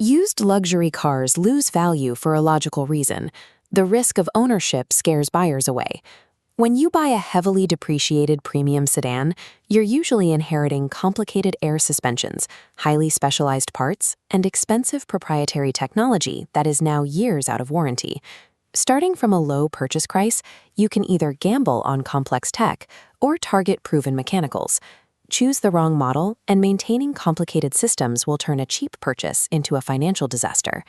Used luxury cars lose value for a logical reason. The risk of ownership scares buyers away. When you buy a heavily depreciated premium sedan, you're usually inheriting complicated air suspensions, highly specialized parts, and expensive proprietary technology that is now years out of warranty. Starting from a low purchase price, you can either gamble on complex tech or target proven mechanicals. Choose the wrong model, and maintaining complicated systems will turn a cheap purchase into a financial disaster.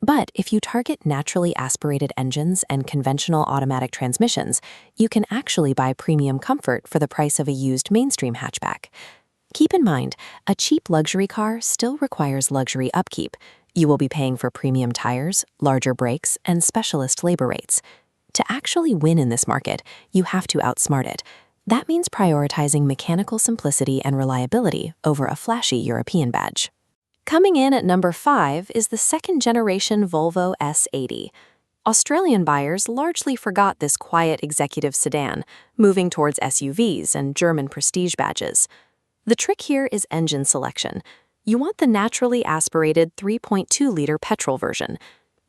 But if you target naturally aspirated engines and conventional automatic transmissions, you can actually buy premium comfort for the price of a used mainstream hatchback. Keep in mind, a cheap luxury car still requires luxury upkeep. You will be paying for premium tires, larger brakes, and specialist labor rates. To actually win in this market, you have to outsmart it. That means prioritizing mechanical simplicity and reliability over a flashy European badge. Coming in at number 5 is the second-generation Volvo S80. Australian buyers largely forgot this quiet executive sedan, moving towards SUVs and German prestige badges. The trick here is engine selection. You want the naturally aspirated 3.2-liter petrol version.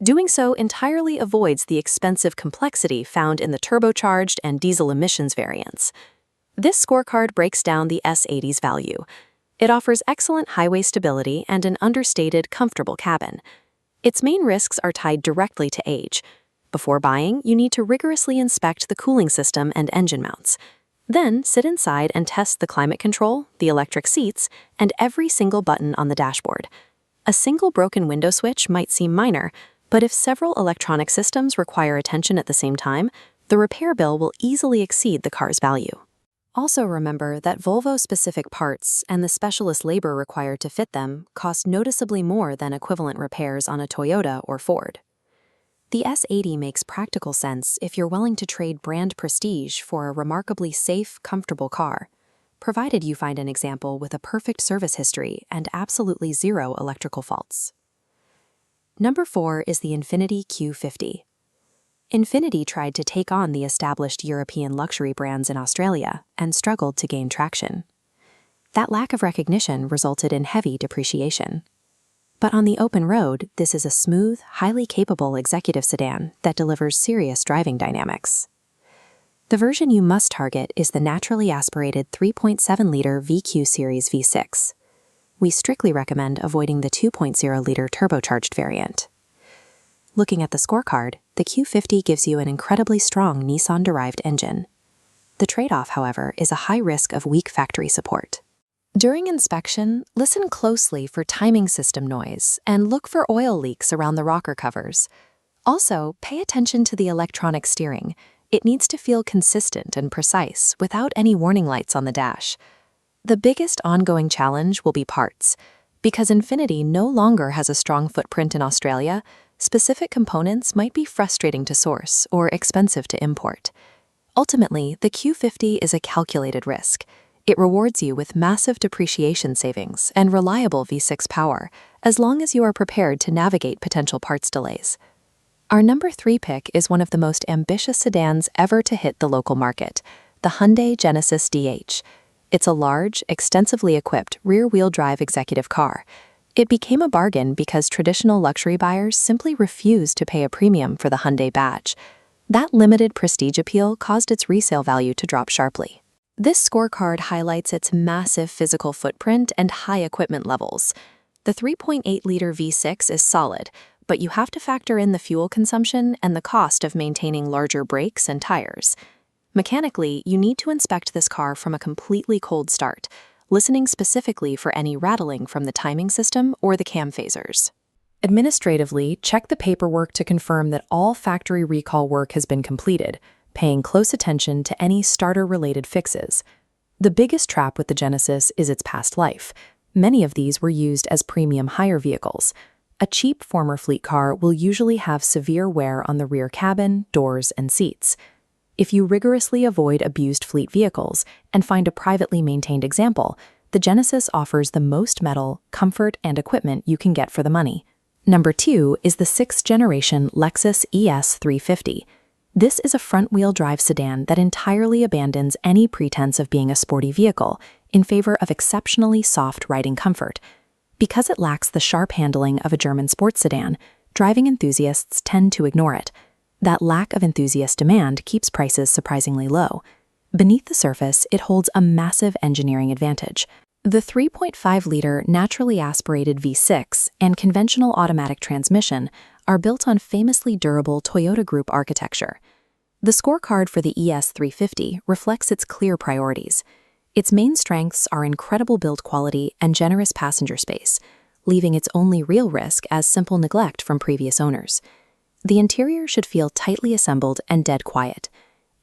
Doing so entirely avoids the expensive complexity found in the turbocharged and diesel emissions variants. This scorecard breaks down the S80's value. It offers excellent highway stability and an understated, comfortable cabin. Its main risks are tied directly to age. Before buying, you need to rigorously inspect the cooling system and engine mounts. Then, sit inside and test the climate control, the electric seats, and every single button on the dashboard. A single broken window switch might seem minor, but if several electronic systems require attention at the same time, the repair bill will easily exceed the car's value. Also remember that Volvo-specific parts and the specialist labor required to fit them cost noticeably more than equivalent repairs on a Toyota or Ford. The S80 makes practical sense if you're willing to trade brand prestige for a remarkably safe, comfortable car, provided you find an example with a perfect service history and absolutely zero electrical faults. Number 4 is the Infiniti Q50. Infiniti tried to take on the established European luxury brands in Australia and struggled to gain traction. That lack of recognition resulted in heavy depreciation. But on the open road, this is a smooth, highly capable executive sedan that delivers serious driving dynamics. The version you must target is the naturally aspirated 3.7-liter VQ Series V6. We strictly recommend avoiding the 2.0-liter turbocharged variant. Looking at the scorecard, the Q50 gives you an incredibly strong Nissan-derived engine. The trade-off, however, is a high risk of weak factory support. During inspection, listen closely for timing system noise and look for oil leaks around the rocker covers. Also, pay attention to the electronic steering. It needs to feel consistent and precise without any warning lights on the dash. The biggest ongoing challenge will be parts. Because Infiniti no longer has a strong footprint in Australia, specific components might be frustrating to source or expensive to import. Ultimately, the Q50 is a calculated risk. It rewards you with massive depreciation savings and reliable V6 power, as long as you are prepared to navigate potential parts delays. Our number 3 pick is one of the most ambitious sedans ever to hit the local market, the Hyundai Genesis DH. It's a large, extensively equipped rear-wheel drive executive car. It became a bargain because traditional luxury buyers simply refused to pay a premium for the Hyundai badge. That limited prestige appeal caused its resale value to drop sharply. This scorecard highlights its massive physical footprint and high equipment levels. The 3.8-liter V6 is solid, but you have to factor in the fuel consumption and the cost of maintaining larger brakes and tires. Mechanically, you need to inspect this car from a completely cold start, listening specifically for any rattling from the timing system or the cam phasers. Administratively, check the paperwork to confirm that all factory recall work has been completed, paying close attention to any starter-related fixes. The biggest trap with the Genesis is its past life. Many of these were used as premium hire vehicles. A cheap former fleet car will usually have severe wear on the rear cabin, doors, and seats. If you rigorously avoid abused fleet vehicles and find a privately maintained example, the Genesis offers the most metal, comfort, and equipment you can get for the money. Number 2 is the 6th-generation Lexus ES 350. This is a front-wheel drive sedan that entirely abandons any pretense of being a sporty vehicle in favor of exceptionally soft riding comfort. Because it lacks the sharp handling of a German sports sedan, driving enthusiasts tend to ignore it. That lack of enthusiast demand keeps prices surprisingly low. Beneath the surface, it holds a massive engineering advantage. The 3.5-liter naturally aspirated V6 and conventional automatic transmission are built on famously durable Toyota Group architecture. The scorecard for the ES350 reflects its clear priorities. Its main strengths are incredible build quality and generous passenger space, leaving its only real risk as simple neglect from previous owners. The interior should feel tightly assembled and dead quiet.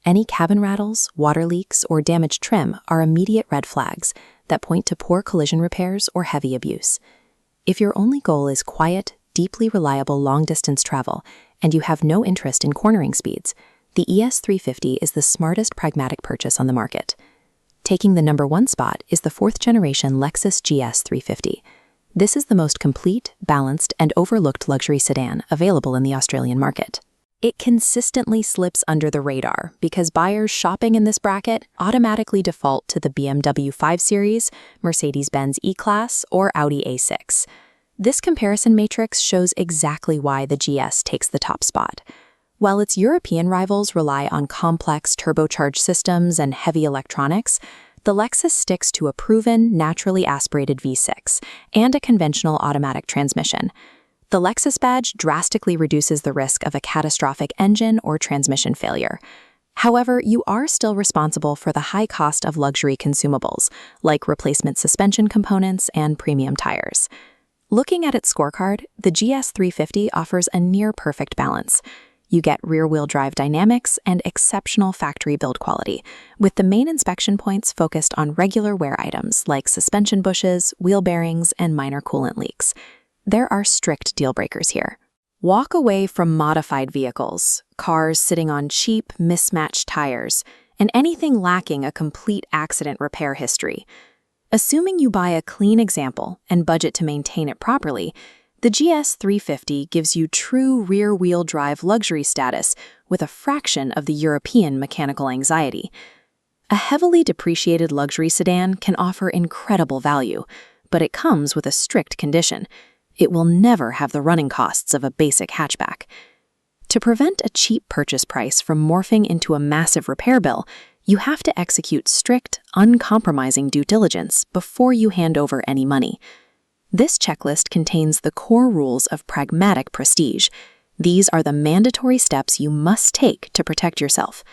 Any cabin rattles, water leaks, or damaged trim are immediate red flags that point to poor collision repairs or heavy abuse. If your only goal is quiet, deeply reliable long-distance travel, and you have no interest in cornering speeds, the ES350 is the smartest pragmatic purchase on the market. Taking the #1 spot is the 4th-generation Lexus GS 350. This is the most complete, balanced, and overlooked luxury sedan available in the Australian market. It consistently slips under the radar because buyers shopping in this bracket automatically default to the BMW 5 Series, Mercedes-Benz E-Class, or Audi A6. This comparison matrix shows exactly why the GS takes the top spot. While its European rivals rely on complex turbocharged systems and heavy electronics, the Lexus sticks to a proven, naturally aspirated V6 and a conventional automatic transmission. The Lexus badge drastically reduces the risk of a catastrophic engine or transmission failure. However, you are still responsible for the high cost of luxury consumables, like replacement suspension components and premium tires. Looking at its scorecard, the GS 350 offers a near-perfect balance. You get rear-wheel drive dynamics and exceptional factory build quality, with the main inspection points focused on regular wear items like suspension bushes, wheel bearings, and minor coolant leaks. There are strict deal breakers here. Walk away from modified vehicles, cars sitting on cheap, mismatched tires, and anything lacking a complete accident repair history. Assuming you buy a clean example and budget to maintain it properly, the GS 350 gives you true rear-wheel drive luxury status with a fraction of the European mechanical anxiety. A heavily depreciated luxury sedan can offer incredible value, but it comes with a strict condition. It will never have the running costs of a basic hatchback. To prevent a cheap purchase price from morphing into a massive repair bill, you have to execute strict, uncompromising due diligence before you hand over any money. This checklist contains the core rules of pragmatic prestige. These are the mandatory steps you must take to protect yourself.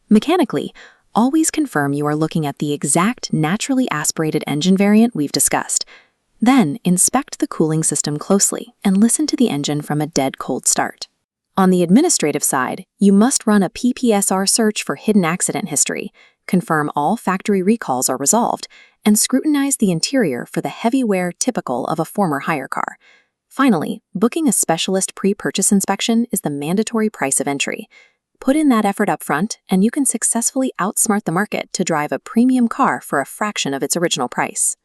Mechanically, always confirm you are looking at the exact naturally aspirated engine variant we've discussed. Then, inspect the cooling system closely and listen to the engine from a dead cold start. On the administrative side, you must run a PPSR search for hidden accident history, confirm all factory recalls are resolved, and scrutinize the interior for the heavy wear typical of a former hire car. Finally, booking a specialist pre-purchase inspection is the mandatory price of entry. Put in that effort up front, and you can successfully outsmart the market to drive a premium car for a fraction of its original price.